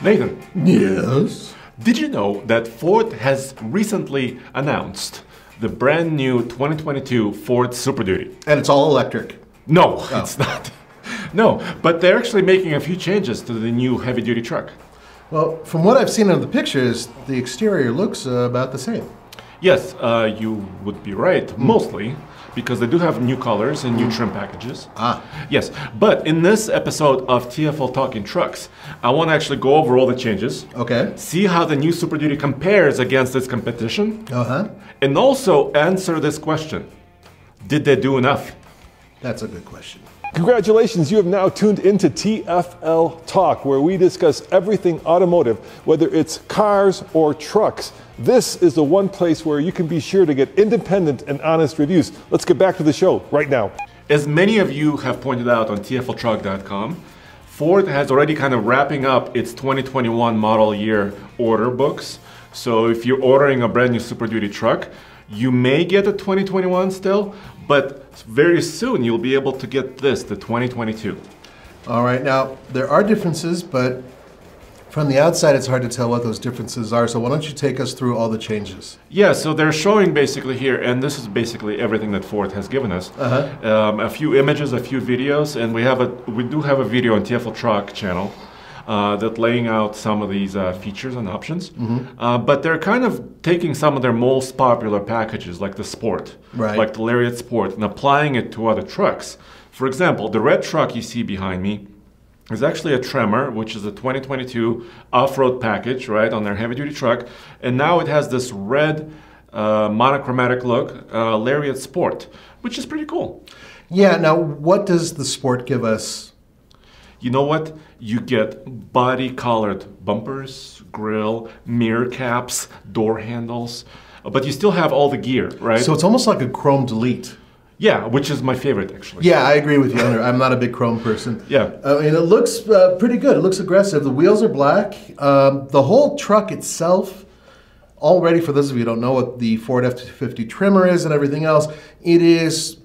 Nathan. Yes? Did you know that Ford has recently announced the brand new 2022 Ford Super Duty? And it's all electric? No, it's not. No, but they're actually making a few changes to the new heavy-duty truck. Well, from what I've seen in the pictures, the exterior looks about the same. Yes, you would be right, mostly, because they do have new colors and new trim packages. Yes, but in this episode of TFL Talkin Trucks, I want to actually go over all the changes. Okay. See how the new Super Duty compares against its competition. And also answer this question. Did they do enough? That's a good question. Congratulations, you have now tuned into TFL Talk, where we discuss everything automotive, whether it's cars or trucks. This is the one place where you can be sure to get independent and honest reviews. Let's get back to the show right now. As many of you have pointed out on TFLtruck.com, Ford has already kind of wrapping up its 2021 model year order books. So if you're ordering a brand new Super Duty truck, you may get a 2021 still, but very soon you'll be able to get this, the 2022. All right, now there are differences, but from the outside it's hard to tell what those differences are, so why don't you take us through all the changes? Yeah, so they're showing basically here, and this is basically everything that Ford has given us. A few images, a few videos, and we do have a video on TFL Truck channel that laying out some of these features and options. But they're kind of taking some of their most popular packages, like the Sport, like the Lariat Sport, and applying it to other trucks. For example, the red truck you see behind me is actually a Tremor, which is a 2022 off-road package, right, on their heavy-duty truck. And now it has this red monochromatic look, Lariat Sport, which is pretty cool. Yeah, now what does the Sport give us? You know what? You get body-colored bumpers, grille, mirror caps, door handles, but you still have all the gear, right? So it's almost like a chrome delete. Yeah, which is my favorite, actually. Yeah, I agree with you. I'm not a big chrome person. Yeah. I mean, it looks pretty good. It looks aggressive. The wheels are black. The whole truck itself, already for those of you who don't know what the Ford F-250 Tremor is and everything else, it is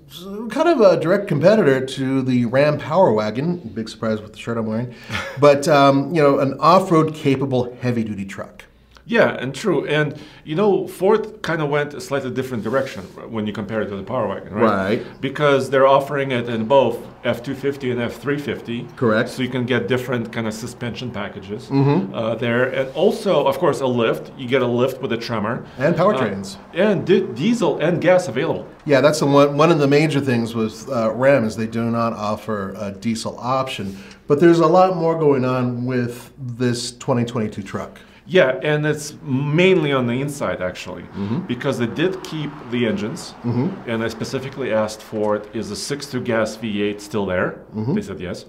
kind of a direct competitor to the Ram Power Wagon. Big surprise with the shirt I'm wearing. But, you know, an off-road capable heavy-duty truck. Yeah, and true. And, you know, Ford kind of went a slightly different direction when you compare it to the Power Wagon, right? Because they're offering it in both F-250 and F-350. Correct. So you can get different kind of suspension packages there. And also, of course, a lift. You get a lift with a Tremor. And powertrains. And diesel and gas available. Yeah, that's the one of the major things with Ram is they do not offer a diesel option. But there's a lot more going on with this 2022 truck. Yeah, and it's mainly on the inside, actually, because they did keep the engines, and I specifically asked for it, is the 6.2 gas V8 still there? They said yes.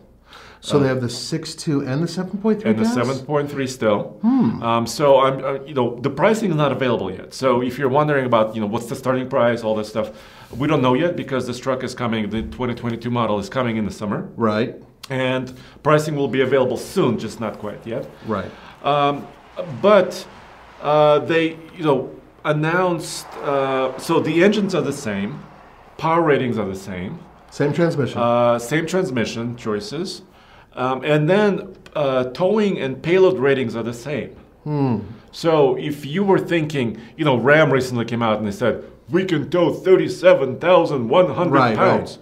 So they have the 6.2 and the 7.3 and gas? the 7.3 still. So I'm, you know, the pricing is not available yet. So if you're wondering about, you know, what's the starting price, all this stuff, we don't know yet because this truck is coming, the 2022 model is coming in the summer. Right. And pricing will be available soon, just not quite yet. Right. But they, you know, announced, so the engines are the same, power ratings are the same. Same transmission. Same transmission choices. And then towing and payload ratings are the same. So if you were thinking, you know, Ram recently came out and they said, we can tow 37,100 pounds.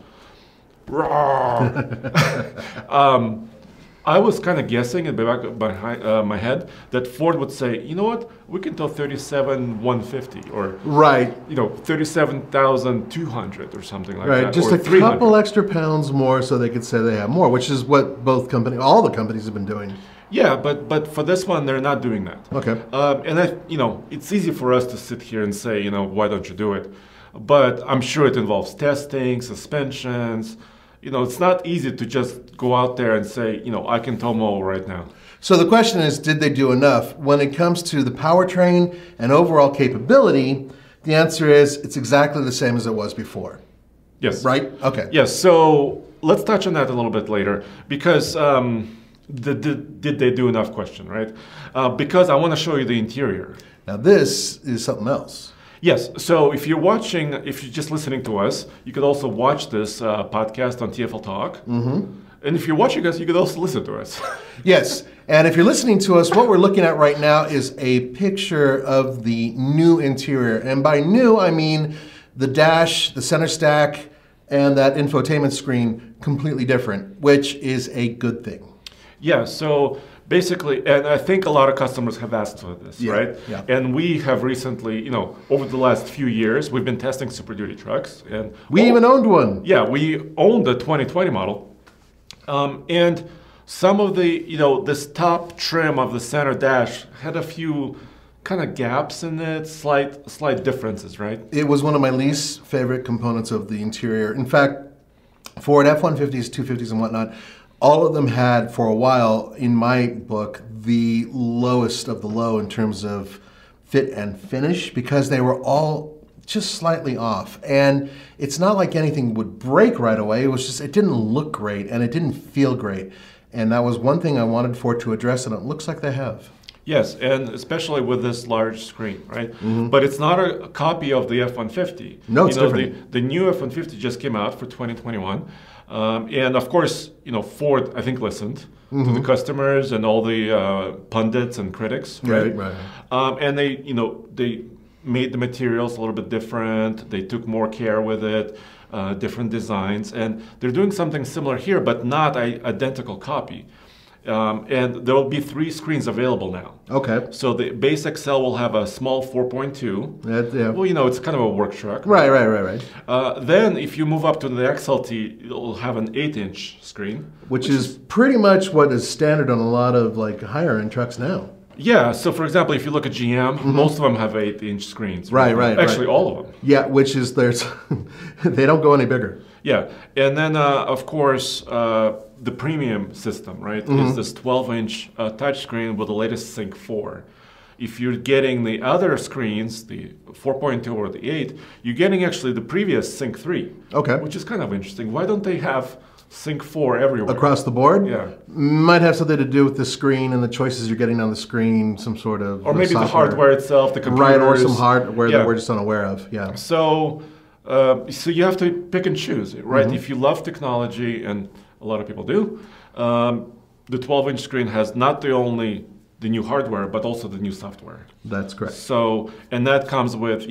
I was kind of guessing in the back of my head that Ford would say, you know what, we can tow 37,150 or you know, 37,200 or something like that. Right, just or a couple extra pounds more so they could say they have more, which is what all the companies have been doing. Yeah, but for this one, they're not doing that. Okay. And you know, it's easy for us to sit here and say, you know, why don't you do it? But I'm sure it involves testing, suspensions. You know, it's not easy to just go out there and say, you know, I can tow more right now. So the question is, did they do enough? When it comes to the powertrain and overall capability, the answer is it's exactly the same as it was before. Yes. Right? Okay. Yes, so let's touch on that a little bit later because did they do enough question, right? Because I want to show you the interior. Now this is something else. Yes, so if you're watching, if you're just listening to us, you could also watch this podcast on TFL Talk. And if you're watching us, you could also listen to us. Yes, and if you're listening to us, what we're looking at right now is a picture of the new interior. And by new, I mean the dash, the center stack, and that infotainment screen completely different, which is a good thing. Yeah, so basically, and I think a lot of customers have asked for this, right? Yeah. And we have recently, over the last few years, we've been testing Super Duty trucks. And We even owned one. Yeah, we owned the 2020 model. And some of the, this top trim of the center dash had a few kind of gaps in it, slight differences, right? It was one of my least favorite components of the interior. In fact, Ford F-150s, 250s, and whatnot, all of them had, for a while, in my book, the lowest of the low in terms of fit and finish, because they were all just slightly off. And it's not like anything would break right away. It was just, it didn't look great and it didn't feel great. And that was one thing I wanted Ford to address, and it looks like they have. Yes, and especially with this large screen, right? But it's not a copy of the F-150. No, it's different. The new F-150 just came out for 2021. And of course, Ford, I think, listened to the customers and all the pundits and critics, right? Right. And they made the materials a little bit different. They took more care with it, different designs. And they're doing something similar here, but not an identical copy. And there will be 3 screens available now. Okay. So the base XL will have a small 4.2. Yeah. Well, it's kind of a work truck. Right. Then if you move up to the XLT, it'll have an 8-inch screen. Which is pretty much what is standard on a lot of higher end trucks now. Yeah, so for example, if you look at GM, most of them have 8-inch screens. Right. Actually, all of them. Yeah, which is they don't go any bigger. Yeah, and then of course the premium system, right, is this 12-inch touchscreen with the latest Sync 4. If you're getting the other screens, the 4.2 or the 8, you're getting actually the previous Sync 3. Okay. Which is kind of interesting. Why don't they have Sync 4 everywhere? Across the board? Yeah. Might have something to do with the screen and the choices you're getting on the screen, some sort of or maybe software. the hardware itself, the computers. Right, or some hardware that we're just unaware of, yeah. So you have to pick and choose, right? If you love technology, and a lot of people do, the 12-inch screen has not only the new hardware, but also the new software. That's correct. So, and that comes with,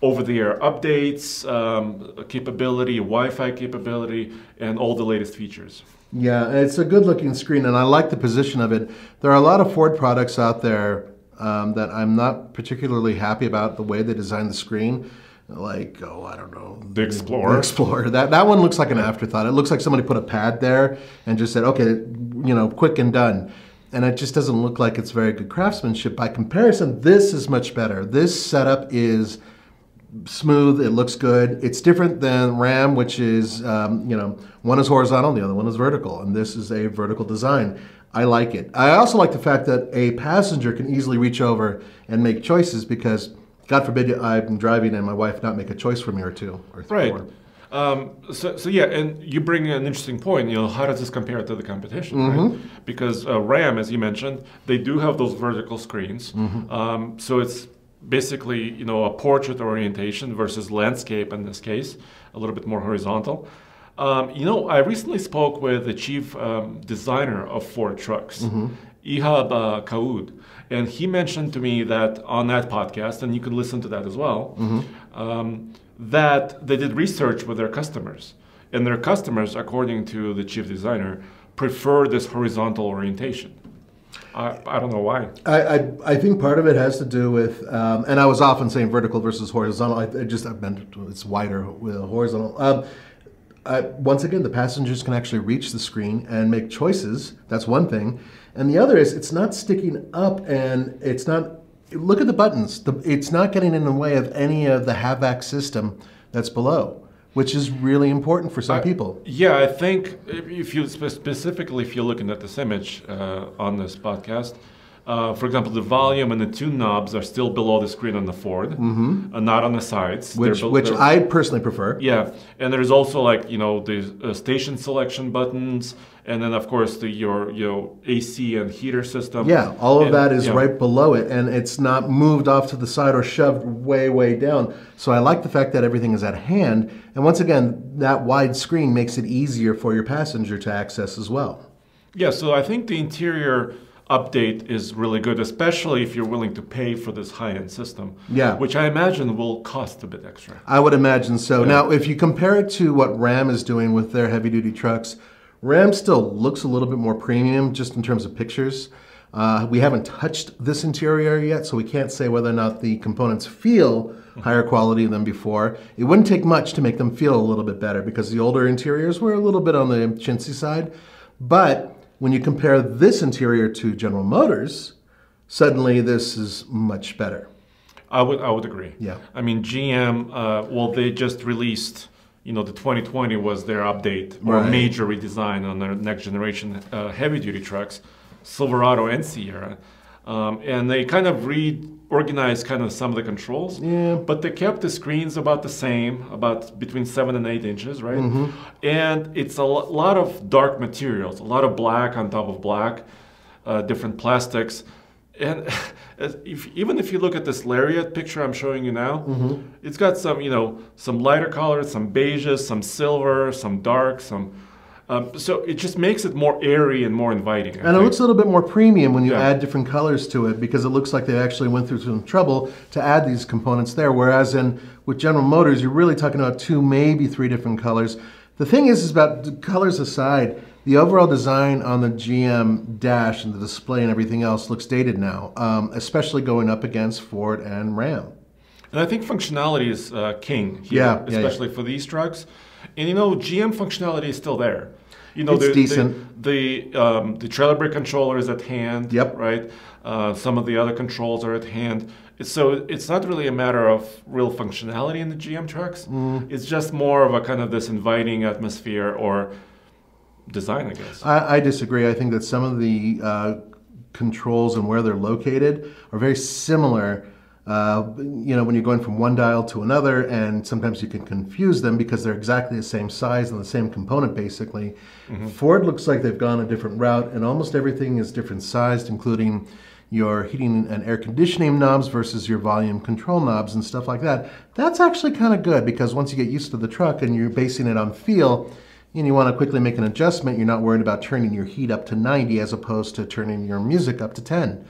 over-the-air updates, capability, Wi-Fi capability, and all the latest features. Yeah, it's a good-looking screen, and I like the position of it. There are a lot of Ford products out there that I'm not particularly happy about the way they designed the screen. I don't know. The Explorer. The Explorer. That one looks like an afterthought. It looks like somebody put a pad there and just said, okay, quick and done. And it just doesn't look like it's very good craftsmanship. By comparison, this is much better. This setup is smooth, it looks good. It's different than RAM, which is, one is horizontal, the other one is vertical, and this is a vertical design. I like it. I also like the fact that a passenger can easily reach over and make choices, because God forbid I'm driving and my wife not make a choice for me or two or three. Right. So yeah, and you bring an interesting point. How does this compare to the competition? Right? Because RAM, as you mentioned, they do have those vertical screens. So it's basically a portrait orientation versus landscape in this case, a little bit more horizontal. I recently spoke with the chief designer of Ford trucks, Ihab Kaoud, and he mentioned to me that on that podcast, and you can listen to that as well, that they did research with their customers. And their customers, according to the chief designer, prefer this horizontal orientation. I don't know why. I think part of it has to do with, and I was often saying vertical versus horizontal. I meant it's wider with horizontal. Once again, the passengers can actually reach the screen and make choices. That's one thing. And the other is it's not sticking up, and it's not, look at the buttons. It's not getting in the way of any of the HVAC system that's below, which is really important for some people. Yeah, I think if you specifically, if you're looking at this image on this podcast, For example, the volume and the tune knobs are still below the screen on the Ford, not on the sides. Which I personally prefer. Yeah, and there's also like the station selection buttons, and then of course your AC and heater system. Yeah, all of that is right below it, and it's not moved off to the side or shoved way down. So I like the fact that everything is at hand, and once again, that wide screen makes it easier for your passenger to access as well. Yeah, so I think the interior update is really good, especially if you're willing to pay for this high-end system. Yeah. Which I imagine will cost a bit extra. I would imagine so. Yeah. Now, if you compare it to what Ram is doing with their heavy-duty trucks, Ram still looks a little bit more premium just in terms of pictures. We haven't touched this interior yet, so we can't say whether or not the components feel higher quality than before. It wouldn't take much to make them feel a little bit better because the older interiors were a little bit on the chintzy side. But when you compare this interior to General Motors, suddenly this is much better. I would agree. Yeah. I mean, GM, well, they just released, the 2020 was their update or major redesign on their next generation heavy-duty trucks, Silverado and Sierra. And they kind of reorganized kind of some of the controls, but they kept the screens about the same, about between 7 and 8 inches, right? And it's a lot of dark materials, a lot of black on top of black, different plastics. And even if you look at this Lariat picture I'm showing you now, it's got some, some lighter colors, some beiges, some silver, some dark, some... so it just makes it more airy and more inviting. And it looks a little bit more premium when you add different colors to it because it looks like they actually went through some trouble to add these components there. Whereas with General Motors, you're really talking about 2, maybe 3 different colors. The thing is about the colors aside, the overall design on the GM dash and the display and everything else looks dated now, especially going up against Ford and Ram. And I think functionality is king here, especially for these trucks. And GM functionality is still there. It's decent. The trailer brake controller is at hand, Yep. right? Some of the other controls are at hand. So it's not really a matter of real functionality in the GM trucks. It's just more of a kind of this inviting atmosphere or design, I guess. I disagree. I think that some of the controls and where they're located are very similar. When you're going from one dial to another, and sometimes you can confuse them because they're exactly the same size and the same component, basically. Ford looks like they've gone a different route, and almost everything is different sized, including your heating and air conditioning knobs versus your volume control knobs and stuff like that. That's actually kind of good because once you get used to the truck and you're basing it on feel, and you want to quickly make an adjustment, you're not worried about turning your heat up to 90 as opposed to turning your music up to 10.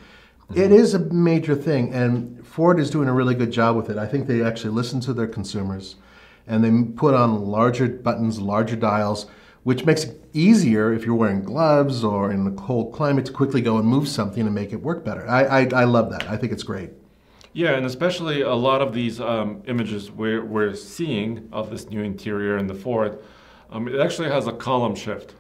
It is a major thing, and Ford is doing a really good job with it. I think they actually listen to their consumers, and they put on larger buttons, larger dials, which makes it easier if you're wearing gloves or in a cold climate to quickly go and move something and make it work better. I love that. I think it's great. Yeah, and especially a lot of these images we're seeing of this new interior in the Ford, it actually has a column shift.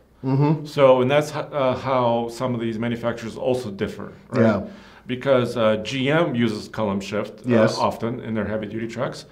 So, and that's how some of these manufacturers also differ, right? Yeah. Because GM uses column shift often in their heavy-duty trucks.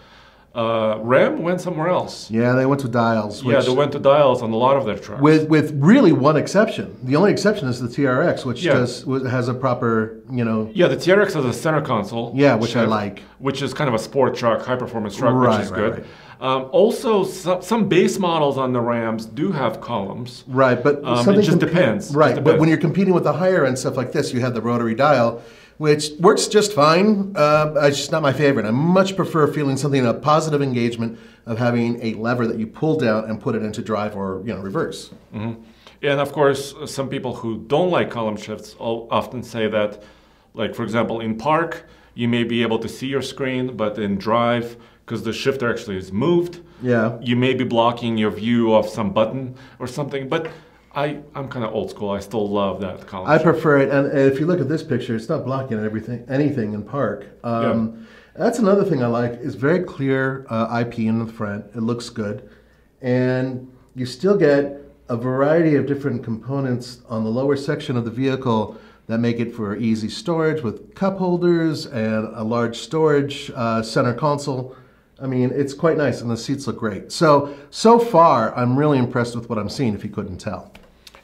Ram went somewhere else. Yeah, they went to dials. Yeah, they went to dials on a lot of their trucks. With really one exception. The only exception is the TRX, which has a proper, Yeah, the TRX has a center console. Yeah, which I like. Which is kind of a sport truck, high-performance truck, which is good. Also, some base models on the Rams do have columns. Right, but it just depends. Right, but when you're competing with the higher-end stuff like this, you have the rotary dial, which works just fine. It's just not my favorite. I much prefer feeling something, a positive engagement of having a lever that you pull down and put it into drive or reverse. And of course, some people who don't like column shifts often say that, like for example, in park, you may be able to see your screen, but in drive, because the shifter actually is moved, you may be blocking your view of some button or something. But I'm kind of old school. I still love that column shift. I prefer it, and if you look at this picture, it's not blocking anything in park. That's another thing I like. It's very clear IP in the front. It looks good, and you still get a variety of different components on the lower section of the vehicle that make it for easy storage with cup holders and a large storage center console. I mean, it's quite nice, and the seats look great. So far, I'm really impressed with what I'm seeing, if you couldn't tell.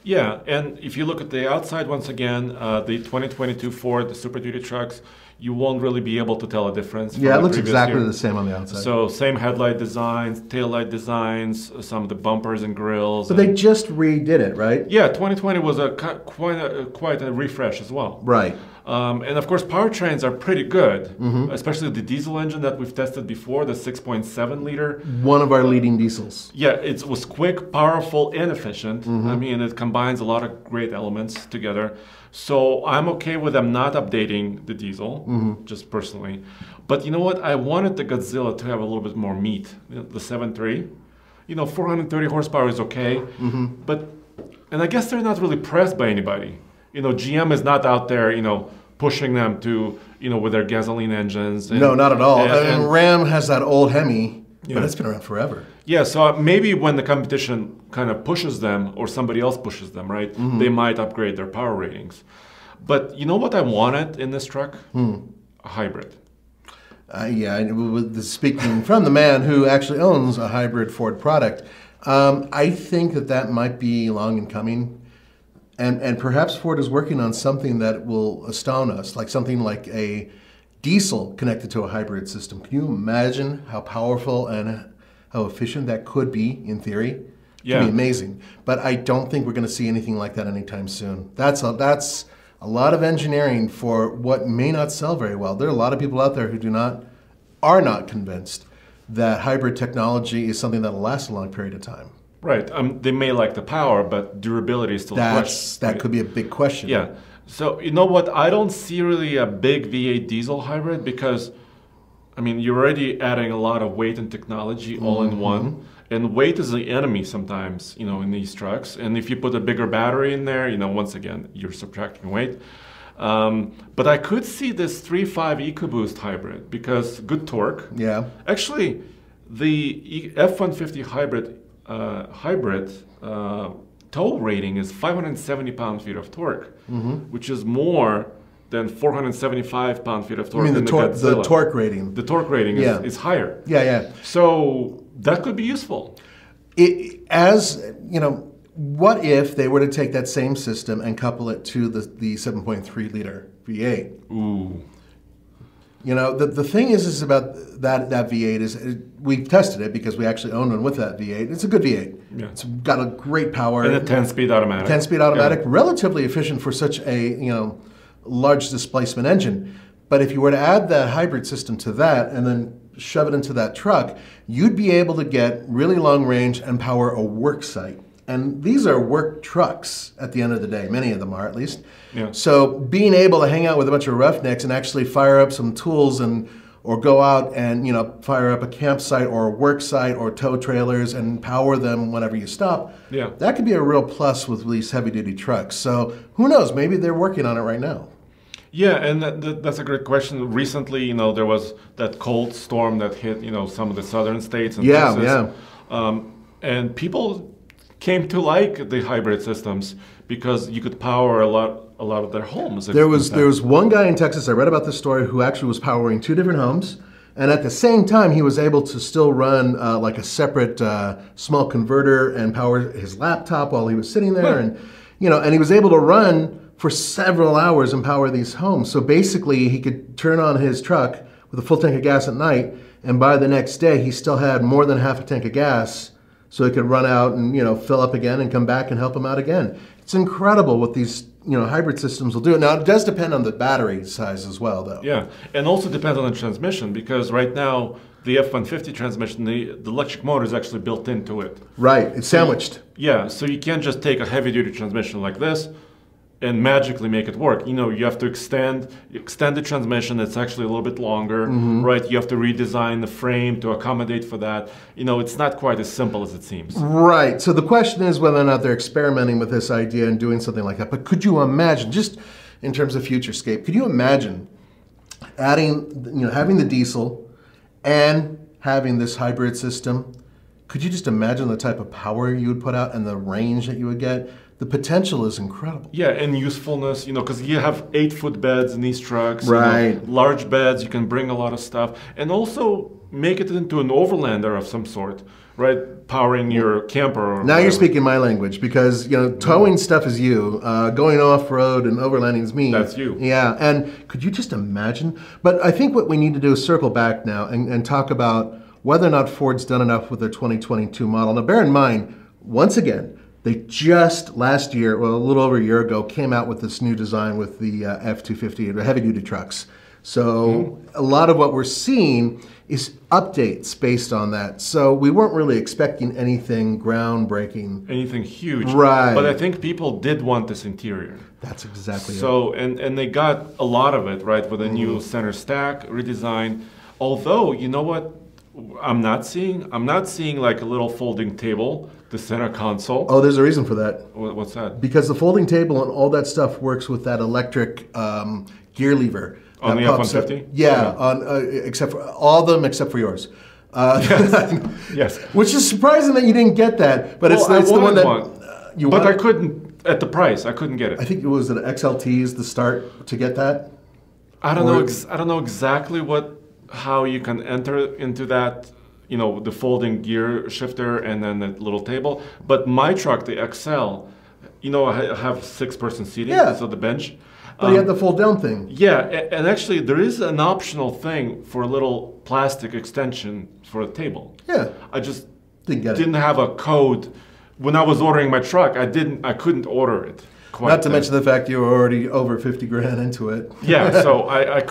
Yeah, and if you look at the outside once again, the 2022 Ford, the Super Duty trucks, you won't really be able to tell a difference. From Yeah, it the looks previous exactly year. the same on the outside. So same headlight designs, tail light designs, some of the bumpers and grills. But they just redid it, right? Yeah, 2020 was quite a refresh as well. Right. And of course, powertrains are pretty good, especially the diesel engine that we've tested before, the 6.7 liter. One of our leading diesels. Yeah, it was quick, powerful, and efficient. I mean, it combines a lot of great elements together. So I'm okay with them not updating the diesel, just personally. But you know what? I wanted the Godzilla to have a little bit more meat, the 7.3. 430 horsepower is okay, but, and I guess they're not really pressed by anybody. GM is not out there, pushing them to, with their gasoline engines. No, not at all. And Ram has that old Hemi, Yeah. but it's been around forever. Yeah, so maybe when the competition kind of pushes them or somebody else pushes them, right, they might upgrade their power ratings. But you know what I wanted in this truck? A hybrid. Speaking from the man who actually owns a hybrid Ford product, I think that might be long in coming. And perhaps Ford is working on something that will astound us, like something like a diesel connected to a hybrid system. Can you imagine how powerful and how efficient that could be in theory? Yeah. It could be amazing. But I don't think we're going to see anything like that anytime soon. That's a lot of engineering for what may not sell very well. There are a lot of people out there who are not convinced that hybrid technology is something that will last a long period of time. Right. They may like the power, but durability is still a question. That could be a big question. Yeah. So you know what? I don't see really a big V8 diesel hybrid because, I mean, you're already adding a lot of weight and technology all in one. And weight is the enemy sometimes, in these trucks. And if you put a bigger battery in there, once again, you're subtracting weight. But I could see this 3.5 EcoBoost hybrid because good torque. Yeah. Actually, the F-150 hybrid tow rating is 570 pound-feet of torque, which is more than 475 pound-feet of torque. I mean, the torque rating. The torque rating is higher. Yeah. So that could be useful. What if they were to take that same system and couple it to the 7.3 liter V8? Ooh. The thing is about that V8 is we've tested it because we actually own one with that V8. It's a good V8. Yeah. It's got a great power. And a 10-speed automatic. 10-speed automatic, relatively efficient for such a large displacement engine. But if you were to add that hybrid system to that and then shove it into that truck, you'd be able to get really long range and power a work site. And these are work trucks at the end of the day. Many of them are, at least. Yeah. So being able to hang out with a bunch of roughnecks and actually fire up some tools or go out and fire up a campsite or a work site or tow trailers and power them whenever you stop, that could be a real plus with these heavy-duty trucks. So who knows? Maybe they're working on it right now. Yeah, and that's a great question. Recently, there was that cold storm that hit, some of the southern states and Texas. And people came to like the hybrid systems because you could power a lot of their homes. There was one guy in Texas, I read about this story, who actually was powering 2 different homes, and at the same time he was able to still run like a separate small converter and power his laptop while he was sitting there, and he was able to run for several hours and power these homes. So basically he could turn on his truck with a full tank of gas at night, and by the next day he still had more than half a tank of gas. So he could run out and fill up again and come back and help him out again. It's incredible what these hybrid systems will do. Now it does depend on the battery size as well, though. Yeah, and also depends on the transmission because right now the F-150 transmission, the electric motor is actually built into it. Right, it's sandwiched. Yeah, so you can't just take a heavy-duty transmission like this and magically make it work. You have to extend the transmission. It's actually a little bit longer, right? You have to redesign the frame to accommodate for that. It's not quite as simple as it seems. Right. So the question is whether or not they're experimenting with this idea and doing something like that. But could you imagine, just in terms of futurescape, could you imagine adding, having the diesel and having this hybrid system? Could you just imagine the type of power you would put out and the range that you would get? the potential is incredible. Yeah, and usefulness, because you have 8-foot beds in these trucks. Right. Large beds, you can bring a lot of stuff. And also make it into an overlander of some sort, right? Powering your camper. Or now whatever. you're speaking my language, because towing stuff is you, going off road and overlanding is me. That's you. Yeah, and could you just imagine? But I think what we need to do is circle back now and talk about whether or not Ford's done enough with their 2022 model. Now, bear in mind, once again, they just last year, well, a little over a year ago, came out with this new design with the F-250, the heavy-duty trucks. So a lot of what we're seeing is updates based on that. So we weren't really expecting anything groundbreaking. Anything huge. Right. But I think people did want this interior. That's exactly it. So, and they got a lot of it, right, with a new center stack redesign. Although, you know what I'm not seeing? I'm not seeing like a little folding table, the center console. Oh, there's a reason for that. What's that? Because the folding table and all that stuff works with that electric gear lever. On the F-150? Yeah, except for all of them except for yours. Yes. Which is surprising that you didn't get that, but it's the one that you but wanted. I couldn't at the price. I couldn't get it. I think it was an XLT is the start to get that. I don't know. I don't know exactly how you can enter into that. The folding gear shifter and then the little table. But my truck, the XL, I have 6-person seating. Yeah. So the bench. But you have the fold down thing. Yeah, and actually there is an optional thing for a little plastic extension for a table. Yeah. I just didn't have a code. When I was ordering my truck, I couldn't order it. Not to mention the fact you were already over 50 grand into it. Yeah, so I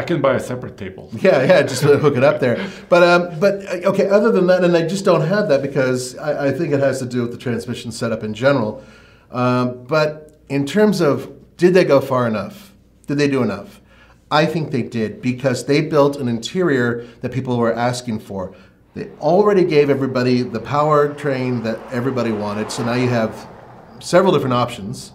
can buy a separate table. Yeah, just hook it up there. But okay, other than that, and I just don't have that because I think it has to do with the transmission setup in general. But in terms of, did they go far enough? Did they do enough? I think they did, because they built an interior that people were asking for. They already gave everybody the powertrain that everybody wanted, so now you have several different options,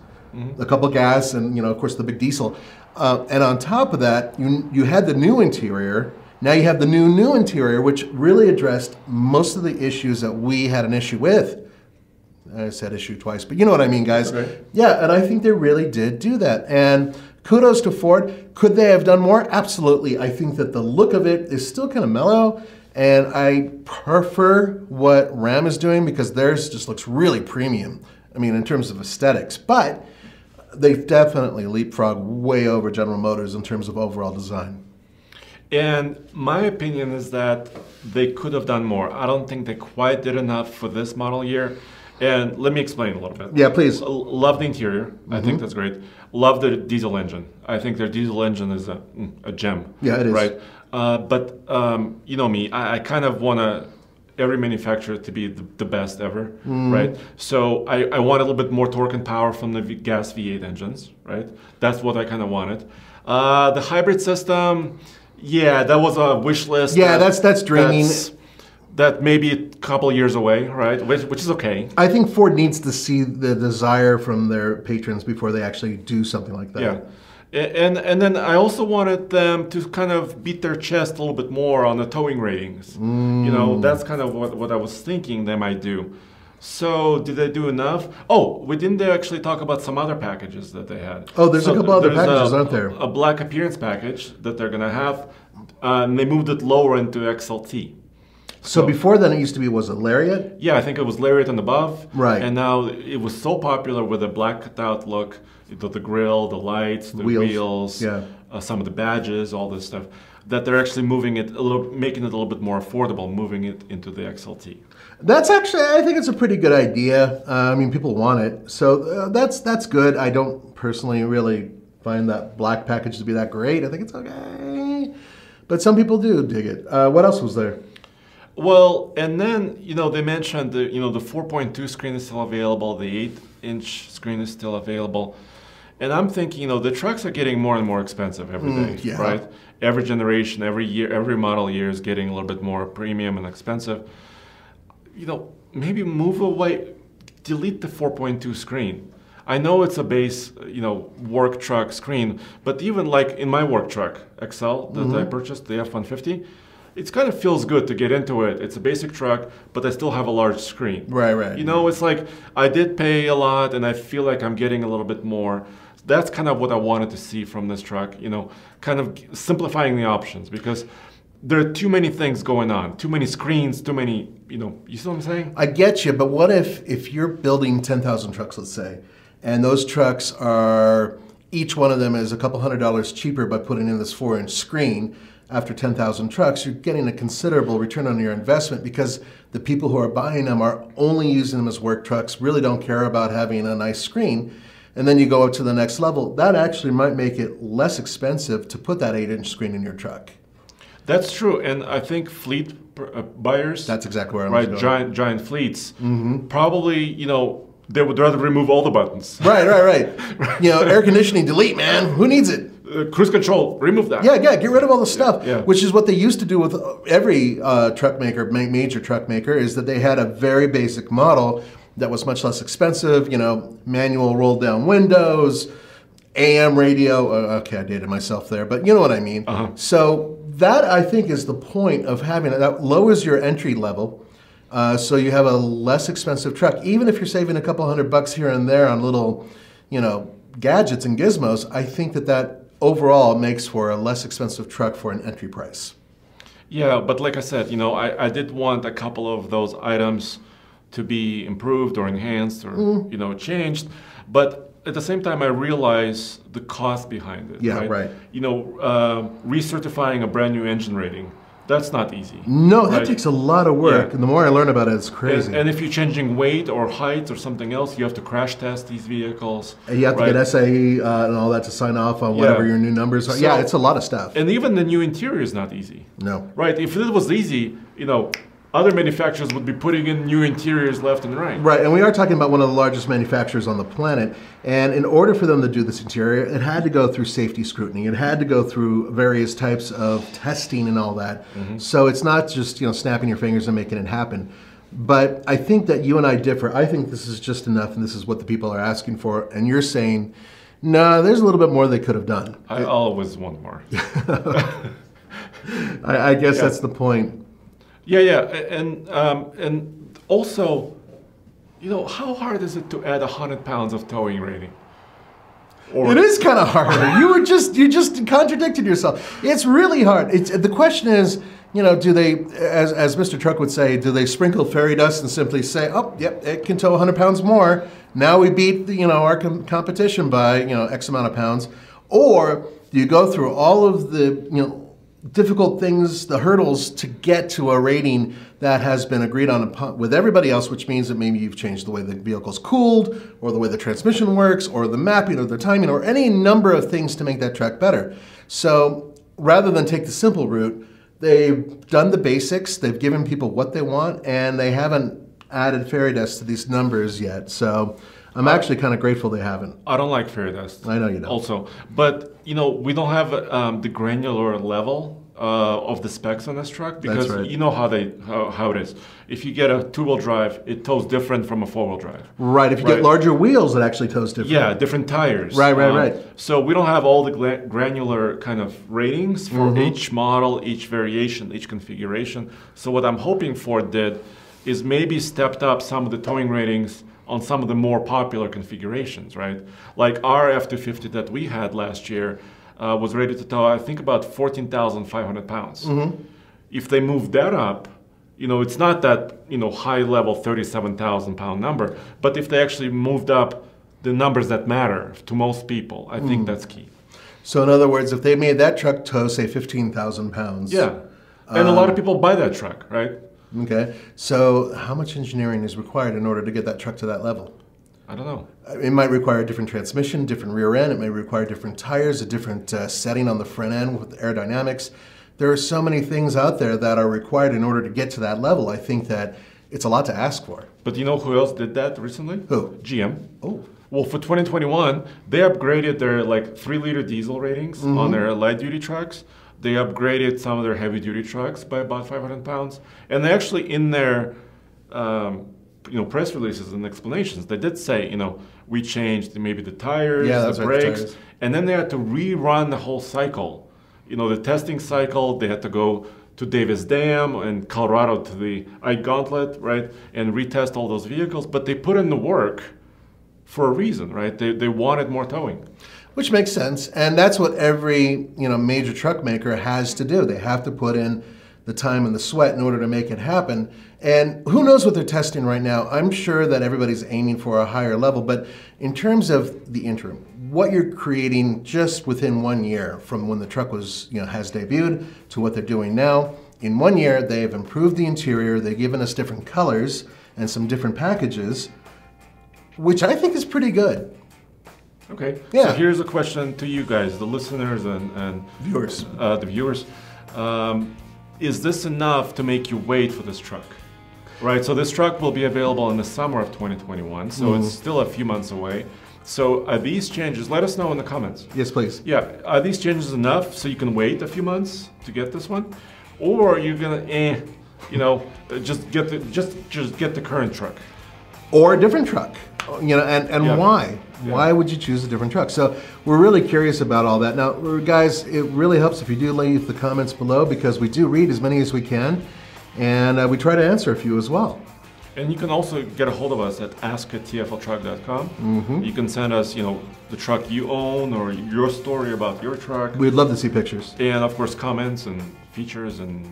a couple gas and, of course, the big diesel. And on top of that, you had the new interior. Now you have the new interior, which really addressed most of the issues that we had an issue with. I said issue twice, but you know what I mean, guys. Okay. Yeah, and I think they really did do that. And kudos to Ford. Could they have done more? Absolutely. I think that the look of it is still kind of mellow, and I prefer what Ram is doing because theirs just looks really premium. I mean, in terms of aesthetics, but they've definitely leapfrogged way over General Motors in terms of overall design. And my opinion is that they could have done more. I don't think they quite did enough for this model year. And let me explain a little bit. Yeah, please. Love the interior. I think that's great. Love the diesel engine. I think their diesel engine is a gem. Yeah, it is. Right? But you know me, I kind of want every manufacturer to be the best ever, right? So I want a little bit more torque and power from the gas V8 engines, right? That's what I kind of wanted. The hybrid system, yeah, that was a wish list. Yeah, that's dreaming. That may be a couple years away, right? Which is okay. I think Ford needs to see the desire from their patrons before they actually do something like that. Yeah. And then I also wanted them to kind of beat their chest a little bit more on the towing ratings. That's kind of what I was thinking they might do. So did they do enough? Oh, we didn't actually talk about some other packages that they had. Oh, there's a couple other packages, aren't there? A black appearance package that they're going to have. And they moved it lower into XLT. So before then, it used to be, was it Lariat? Yeah, I think it was Lariat and above. Right. And now it was so popular with the blacked out look, the grill, the lights, the wheels, yeah. Some of the badges, all this stuff, that they're actually moving it making it a little bit more affordable, moving it into the XLT. That's actually, I think it's a pretty good idea. I mean, people want it. So that's good. I don't personally really find that black package to be that great. I think it's okay. But some people do dig it. What else was there? Well, and then, they mentioned the 4.2 screen is still available, the 8-inch screen is still available. And I'm thinking, the trucks are getting more and more expensive every day, yeah. right? Every generation, every year, every model year is getting a little bit more premium and expensive. Maybe move away, delete the 4.2 screen. I know it's a base, work truck screen, but even like in my work truck, XL, that I purchased, the F-150, it kind of feels good to get into it. It's a basic truck, but I still have a large screen. Right. You know, it's like I did pay a lot and I feel like I'm getting a little bit more. That's kind of what I wanted to see from this truck, you know, kind of simplifying the options, because there are too many things going on, too many screens, too many, you know, you see what I'm saying? I get you, but what if you're building 10,000 trucks, let's say, and those trucks are, each one of them is a couple $100 cheaper by putting in this 4-inch screen. After 10,000 trucks, you're getting a considerable return on your investment, because the people who are buying them are only using them as work trucks, really don't care about having a nice screen. And then you go up to the next level. That actually might make it less expensive to put that 8-inch screen in your truck. That's true, and I think fleet buyers, that's exactly where I'm going. Giant fleets, probably, you know, they would rather remove all the buttons. Right. You know, air conditioning, delete, man. Who needs it? Cruise control, remove that. Yeah, get rid of all the stuff. Yeah. Which is what they used to do with every truck maker, major truck maker, is that they had a very basic model that was much less expensive, you know, manual roll down windows, AM radio. Okay, I dated myself there, but you know what I mean. So that, I think, is the point of having it. That lowers your entry level, so you have a less expensive truck. Even if you're saving a couple $100 here and there on little, you know, gadgets and gizmos, I think that overall makes for a less expensive truck for an entry price. Yeah, but like I said, you know, I did want a couple of those items to be improved or enhanced or, you know, changed. But at the same time, I realize the cost behind it. Yeah, right. You know, recertifying a brand new engine rating, that's not easy. No, that takes a lot of work. Yeah. And the more I learn about it, it's crazy. And if you're changing weight or height or something else, you have to crash test these vehicles. And you have to get SAE and all that to sign off on whatever your new numbers are. Yeah, it's a lot of stuff. And even the new interior is not easy. No. Right? If it was easy, you know, other manufacturers would be putting in new interiors left and right. Right, and we are talking about one of the largest manufacturers on the planet. And in order for them to do this interior, it had to go through safety scrutiny. It had to go through various types of testing and all that. So it's not just, you know, snapping your fingers and making it happen. But I think that you and I differ. I think this is just enough, and this is what the people are asking for. And you're saying, no, there's a little bit more they could have done. I always want more. I guess that's the point. Yeah, and also, you know, how hard is it to add 100 pounds of towing rating? It is kind of hard. You just contradicted yourself. It's really hard. The question is, you know, do they, as Mr. Truck would say, do they sprinkle fairy dust and simply say, oh, yep, it can tow 100 pounds more. Now we beat, you know, our competition by, you know, X amount of pounds. Or do you go through all of the, you know, difficult things, the hurdles to get to a rating that has been agreed on with everybody else, which means that maybe you've changed the way the vehicle's cooled, or the way the transmission works, or the mapping, or the timing, or any number of things to make that truck better. So rather than take the simple route, they've done the basics, they've given people what they want, and they haven't added fairy dust to these numbers yet. So I'm actually kind of grateful they haven't. I don't like fairy dust. I know you don't. Also, but you know, we don't have the granular level of the specs on this truck, because you know how it is. If you get a two-wheel drive, it tows different from a four-wheel drive. Right. If you get larger wheels, it actually tows different. Yeah, different tires. Right. So we don't have all the granular kind of ratings for each model, each variation, each configuration. So what I'm hoping Ford did is maybe stepped up some of the towing ratings on some of the more popular configurations, right? Like our F-250 that we had last year was rated to tow, I think, about 14,500 pounds. If they move that up, you know, it's not that, you know, high-level 37,000 pound number, but if they actually moved up the numbers that matter to most people, I think that's key. So in other words, if they made that truck tow, say, 15,000 pounds. Yeah, and a lot of people buy that truck, right? Okay, so how much engineering is required in order to get that truck to that level? I don't know. It might require a different transmission, different rear end. It may require different tires, a different setting on the front end with aerodynamics. There are so many things out there that are required in order to get to that level. I think that it's a lot to ask for. But you know who else did that recently? Who? GM. Oh. Well, for 2021, they upgraded their 3-liter diesel ratings on their light-duty trucks. They upgraded some of their heavy-duty trucks by about 500 pounds. And they actually, in their press releases and explanations, they did say, you know, we changed maybe the tires, the brakes, and then they had to rerun the whole cycle. You know, the testing cycle, they had to go to Davis Dam and Colorado to the I-Gauntlet, right? And retest all those vehicles, but they put in the work for a reason, right? They wanted more towing. Which makes sense, and that's what every major truck maker has to do. They have to put in the time and the sweat in order to make it happen. And who knows what they're testing right now? I'm sure that everybody's aiming for a higher level, but in terms of the interim, what you're creating just within 1 year from when the truck was, has debuted to what they're doing now, in 1 year they have improved the interior, they've given us different colors and some different packages, which I think is pretty good. Okay, yeah. So here's a question to you guys, the listeners and viewers. The viewers. Is this enough to make you wait for this truck? Right, so this truck will be available in the summer of 2021, so it's still a few months away. So are these changes, let us know in the comments. Yes, please. Yeah, are these changes enough so you can wait a few months to get this one? Or are you gonna, just get the current truck? Or a different truck, and Yeah. why? Yeah. Why would you choose a different truck? So we're really curious about all that. Now, guys, it really helps if you do leave the comments below because we do read as many as we can, and we try to answer a few as well. And you can also get a hold of us at ask@tfltruck.com. You can send us, the truck you own or your story about your truck. We'd love to see pictures. And of course, comments and features and,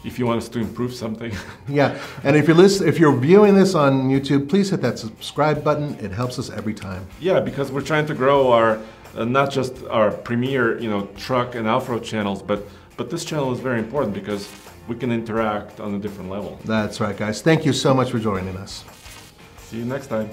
if you want us to improve something. Yeah, and if you're viewing this on YouTube, please hit that subscribe button. It helps us every time. Yeah, because we're trying to grow our, not just our premier, truck and off-road channels, but this channel is very important because we can interact on a different level. That's right, guys. Thank you so much for joining us. See you next time.